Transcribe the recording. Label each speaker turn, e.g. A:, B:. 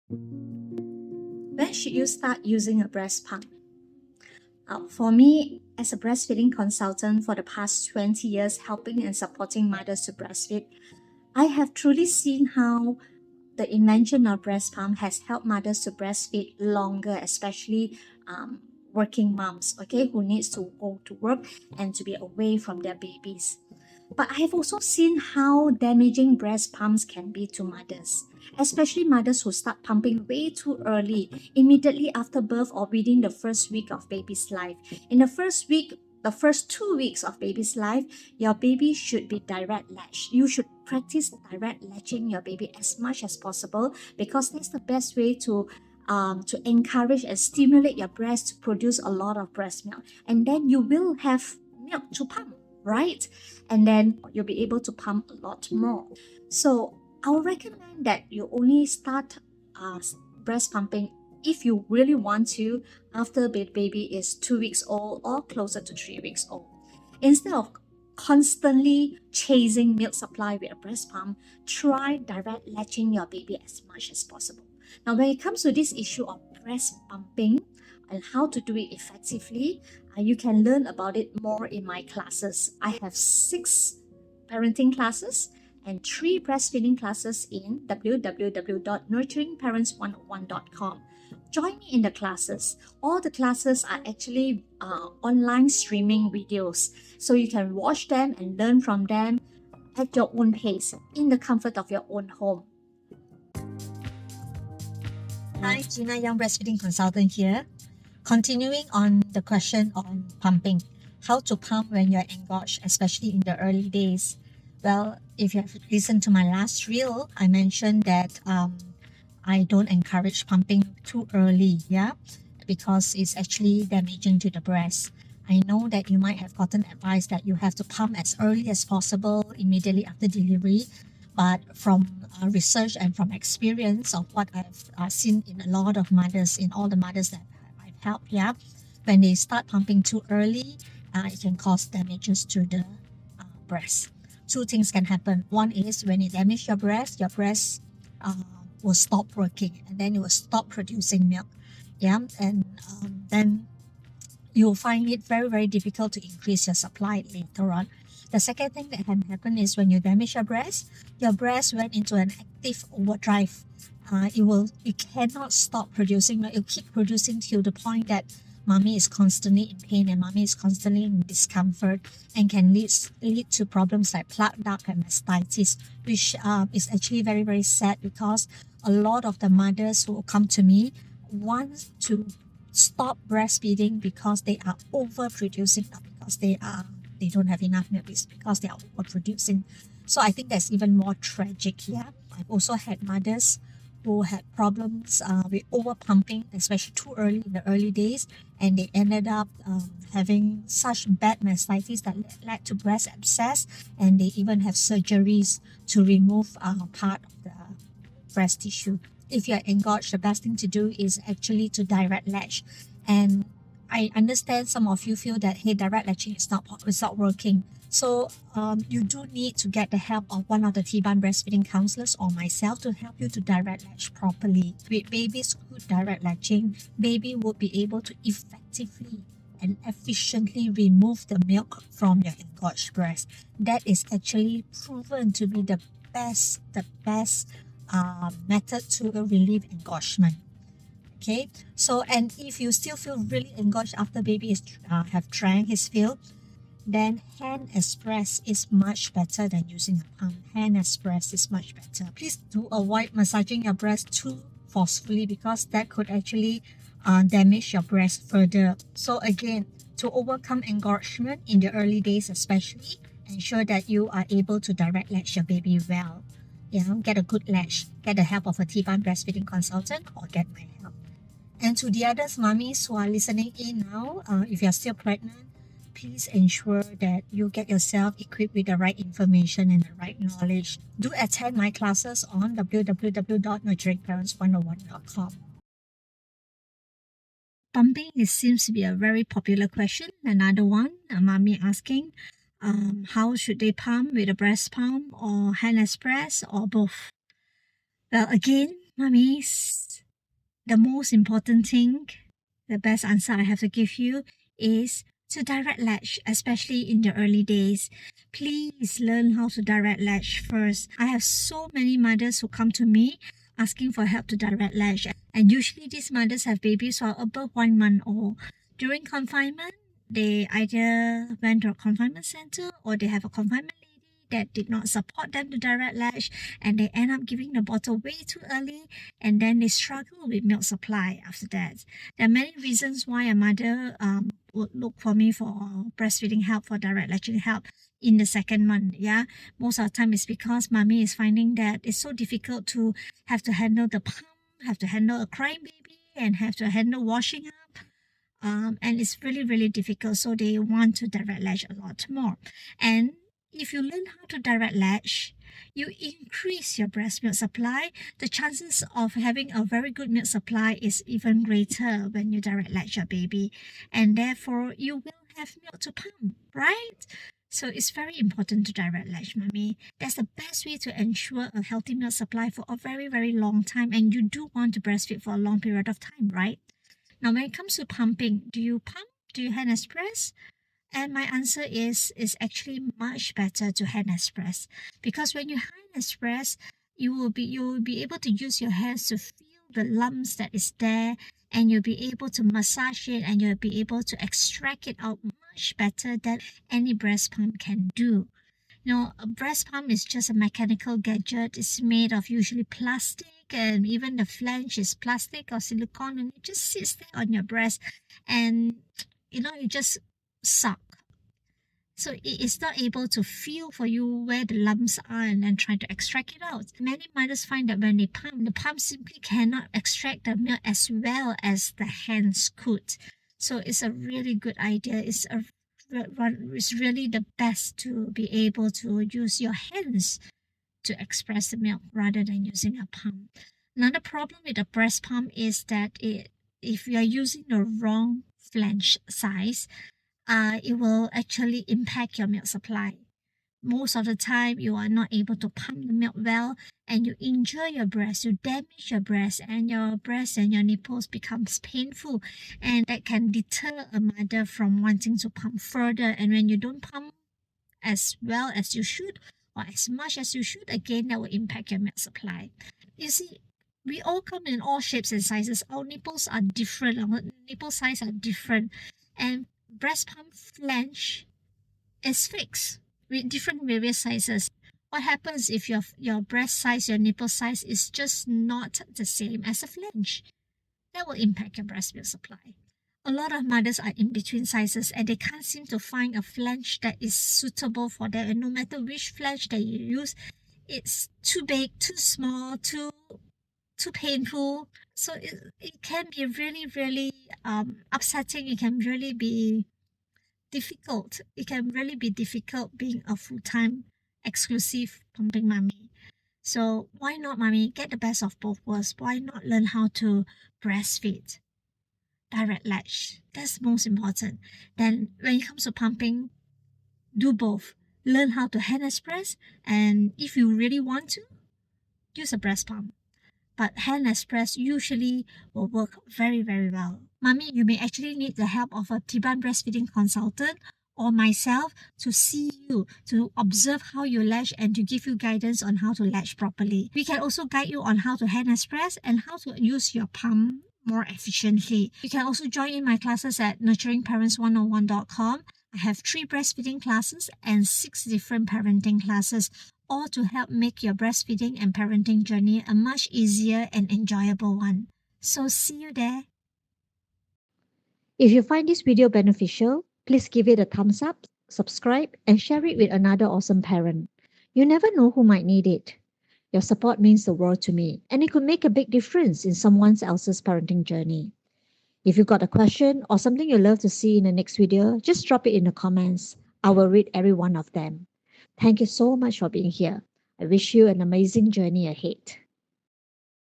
A: When should you start using a breast pump? For me, as a breastfeeding consultant for the past 20 years, helping and supporting mothers to breastfeed, I have truly seen how the invention of breast pump has helped mothers to breastfeed longer, especially working moms, okay, who needs to go to work and to be away from their babies. But I have also seen how damaging breast pumps can be to mothers, especially mothers who start pumping way too early, immediately after birth or within the first week of baby's life. In the first week, the first 2 weeks of baby's life, your baby should be direct latch. You should practice direct latching your baby as much as possible because that's the best way to encourage and stimulate your breast to produce a lot of breast milk. And then you will have milk to pump, right? And then you'll be able to pump a lot more. So I would recommend that you only start breast pumping if you really want to after the baby is 2 weeks old or closer to 3 weeks old. Instead of constantly chasing milk supply with a breast pump, try direct latching your baby as much as possible. Now, when it comes to this issue of breast pumping and how to do it effectively, you can learn about it more in my classes. I have 6 parenting classes and 3 breastfeeding classes in www.nurturingparents101.com. Join me in the classes. All the classes are actually online streaming videos, so you can watch them and learn from them at your own pace in the comfort of your own home. Hi, Gina, Young breastfeeding consultant here. Continuing on the question on pumping, how to pump when you're engorged, especially in the early days. Well, if you have listened to my last reel, I mentioned that I don't encourage pumping too early, because it's actually damaging to the breast. I know that you might have gotten advice that you have to pump as early as possible immediately after delivery, but from research and from experience of what I've seen in a lot of mothers, in all the mothers that I've helped, when they start pumping too early, it can cause damages to the breast. 2 things can happen. One is when you damage your breast will stop working and then it will stop producing milk. And then you'll find it very, very difficult to increase your supply later on. The second thing that can happen is when you damage your breast went into an active overdrive. It cannot stop producing milk. It'll keep producing till the point that mommy is constantly in pain and mommy is constantly in discomfort and can lead to problems like plaque duct and mastitis, which is actually very, very sad because a lot of the mothers who come to me want to stop breastfeeding because they are overproducing, not because they don't have enough milk, it's because they are overproducing. So I think that's even more tragic here. I've also had mothers who had problems with overpumping, especially too early in the early days, and they ended up having such bad mastitis that led to breast abscess, and they even have surgeries to remove part of the breast tissue. If you're engorged, the best thing to do is actually to direct latch. And I understand some of you feel that, hey, direct latching is not working. So you do need to get the help of one of the TBAN breastfeeding counselors or myself to help you to direct latch properly. With baby's good direct latching, baby will be able to effectively and efficiently remove the milk from your engorged breast. That is actually proven to be the best method to relieve engorgement. Okay, so and if you still feel really engorged after baby is have drank his fill, then hand express is much better than using a pump. Hand express is much better. Please do avoid massaging your breast too forcefully because that could actually damage your breast further. So again, to overcome engorgement in the early days especially, ensure that you are able to direct latch your baby well. Get a good latch, get the help of a TBAN breastfeeding consultant or get my help. And to the others mummies who are listening in now, if you're still pregnant, please ensure that you get yourself equipped with the right information and the right knowledge. Do attend my classes on www.nurturingparents101.com. Pumping seems to be a very popular question. Another one, a mommy asking, how should they pump, with a breast pump or hand express or both? Well, again, mummies, the most important thing, the best answer I have to give you is to direct latch, especially in the early days. Please learn how to direct latch first. I have so many mothers who come to me asking for help to direct latch, and usually these mothers have babies who are above 1 month old. During confinement, they either went to a confinement center or they have a confinement lady that did not support them to direct latch, and they end up giving the bottle way too early, and then they struggle with milk supply after that. There are many reasons why a mother would look for me for breastfeeding help, for direct latching help in the second month. Yeah, most of the time it's because mommy is finding that it's so difficult to have to handle the pump, have to handle a crying baby, and have to handle washing up. And it's really, really difficult. So they want to direct latch a lot more. And if you learn how to direct latch, you increase your breast milk supply. The chances of having a very good milk supply is even greater when you direct latch your baby. And therefore, you will have milk to pump, right? So it's very important to direct latch, mommy. That's the best way to ensure a healthy milk supply for a very, very long time. And you do want to breastfeed for a long period of time, right? Now, when it comes to pumping, do you pump? Do you hand express? And my answer is actually much better to hand express, because when you hand express, you will be able to use your hands to feel the lumps that is there, and you'll be able to massage it, and you'll be able to extract it out much better than any breast pump can do. You know, a breast pump is just a mechanical gadget. It's made of usually plastic, and even the flange is plastic or silicone, and it just sits there on your breast, and you just suck. So it is not able to feel for you where the lumps are and then try to extract it out. Many mothers find that when they pump, the pump simply cannot extract the milk as well as the hands could. So it's a really good idea. It's really the best to be able to use your hands to express the milk rather than using a pump. Another problem with a breast pump is that if you are using the wrong flange size, it will actually impact your milk supply. Most of the time, you are not able to pump the milk well, and you injure your breast, you damage your breast, and your breast and your nipples becomes painful, and that can deter a mother from wanting to pump further. And when you don't pump as well as you should, or as much as you should, again, that will impact your milk supply. You see, we all come in all shapes and sizes. Our nipples are different, our nipple size are different, and breast pump flange is fixed with different various sizes. What happens if your breast size, your nipple size is just not the same as a flange? That will impact your breast milk supply. A lot of mothers are in between sizes, and they can't seem to find a flange that is suitable for them. And no matter which flange that you use, it's too big, too small, too painful. So it can be really, really upsetting. It can really be difficult. It can really be difficult being a full-time exclusive pumping mommy. So why not, mommy, get the best of both worlds? Why not learn how to breastfeed? Direct latch. That's most important. Then when it comes to pumping, do both. Learn how to hand express, and if you really want to, use a breast pump. But hand express usually will work very, very well. Mommy, you may actually need the help of a TBAN breastfeeding consultant or myself to see you, to observe how you latch, and to give you guidance on how to latch properly. We can also guide you on how to hand express and how to use your pump more efficiently. You can also join in my classes at nurturingparents101.com. I have 3 breastfeeding classes and 6 different parenting classes, all to help make your breastfeeding and parenting journey a much easier and enjoyable one. So see you there.
B: If you find this video beneficial, please give it a thumbs up, subscribe, and share it with another awesome parent. You never know who might need it. Your support means the world to me, and it could make a big difference in someone else's parenting journey. If you got a question or something you'd love to see in the next video, just drop it in the comments. I will read every one of them. Thank you so much for being here. I wish you an amazing journey ahead.